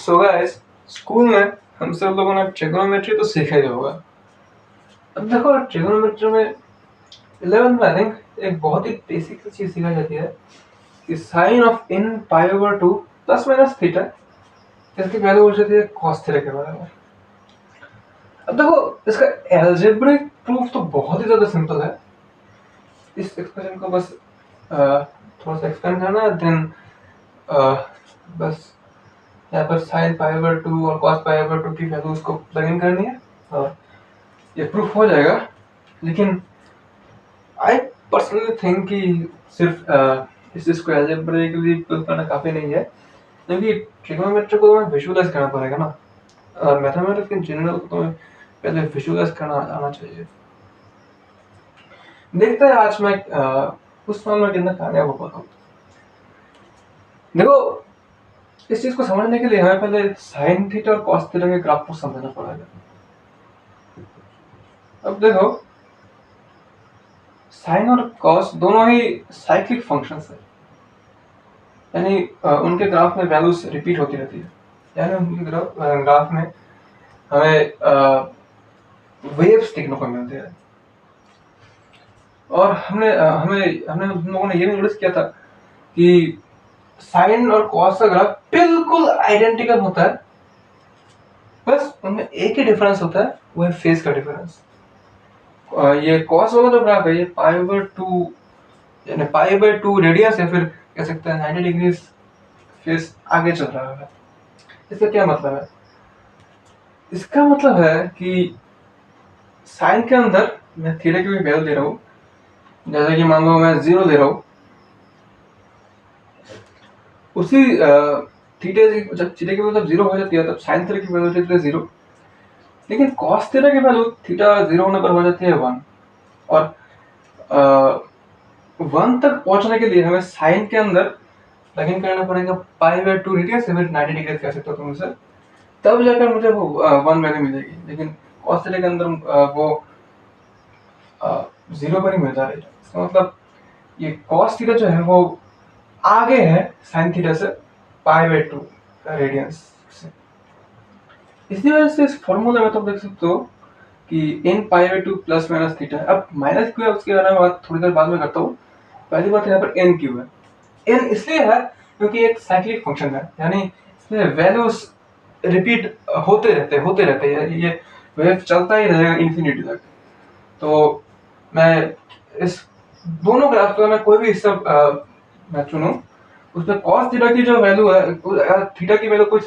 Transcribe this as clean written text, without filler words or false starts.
So guys, school में हम सब लोगों ने ट्रिग्नोमेट्री तो सीखा ही होगा। अब देखो, ट्रिग्नोमेट्री में 11th में आई थिंक एक बहुत ही बेसिक सी चीज सिखाई जाती है कि sine of n pi over 2 plus minus theta, इसकी वैल्यू हो जाती है cos थीटा के बराबर। अब देखो, इसका एल्जेब्रिक प्रूफ तो बहुत ही ज्यादा सिंपल है। इस एक्सप्रेशन को बस थोड़ा सा एक्सपेंड करना है, देन बस यहाँ पर साइन पाई ओवर 2 और cos पाई ओवर 2 की वैल्यू उसको प्लग इन करनी है और ये प्रूफ हो जाएगा। लेकिन आई पर्सनली थिंक कि सिर्फ इस चीज को एल्जेब्रिकली प्रूफ करना काफी नहीं है, क्योंकि ट्रिग्नोमेट्री को तुम्हें विजुअलाइज करना पड़ेगा ना, और मैथमेटिक्स इन जनरल को तुम्हें पहले विजुअलाइज करना आना चाहिए। देखते हैं आज मैं उस साल में कितना कामयाब हो पाता हूँ। देखो, इस चीज को समझने के लिए हमें पहले साइन थीटा और कॉस थीटा के ग्राफ को समझना पड़ेगा। अब देखो, साइन और कॉस दोनों ही साइक्लिक फंक्शंस है, यानी उनके ग्राफ में वैल्यूज रिपीट होती रहती है। यानी उनके ग्राफ में हमें वेव्स देखने को मिलते हैं। और हमने हम लोगों ने ये भी नोटिस किया था कि साइन और कॉस का ग्राफ बिल्कुल आइडेंटिकल होता है, बस उनमें एक ही डिफरेंस होता है, वो है फेज का डिफरेंस। ये कॉस वाला जो ग्राफ है, ये पाई ओवर 2 यानी पाई बाय 2 रेडियस है, फिर कह सकते हैं 90 डिग्री फेज आगे चल रहा है। इसका क्या मतलब है? इसका मतलब है कि साइन के अंदर मैं थीटा की भी वैल्यू दे रहा हूँ, जैसे कि मान लो मैं 0 दे रहा हूँ, उसी थीटा जब थीटा की वैल्यू 0 हो जाती है तब साइन थीटा की वैल्यू हो जाती है 0। लेकिन कॉस थीटा की वैल्यू थीटा 0 होने पर हो जाती है 1, और 1 तक पहुंचने के लिए हमें साइन के अंदर प्लग इन करना पड़ेगा पाई बाय 2 रेडियस या फिर 90 डिग्री कह सकते हो तुम इसे, तब जाकर मुझे वो 1 वैल्यू मिलेगी। लेकिन कॉस थीटा के अंदर वो 0 पर ही मिलता रहेगा। इसका मतलब ये कॉस थीटा जो है वो आगे है साइन थीटा से पाई बाय 2 रेडियंस से। इसी वजह से इस फॉर्मूला में तो देख सकते हो कि इन pi by 2 plus minus theta. अब माइनस क्यों है उसके बारे में बात थोड़ी देर बाद में करता हूँ। पहली बात यहाँ पर एन क्यों है। एन इसलिए है क्योंकि एक साइक्लिक फंक्शन है, यानी इसमें वैल्यूज रिपीट होते रहते हैं, ये वेव चलता ही रहेगा इन्फिनिटी तक। तो मैं इस दोनों ग्राफ का मैं कोई भी हिस्सा मैं चुनूं, उसमें कॉस थीटा की जो वैल्यू है, थीटा की वैल्यू कोई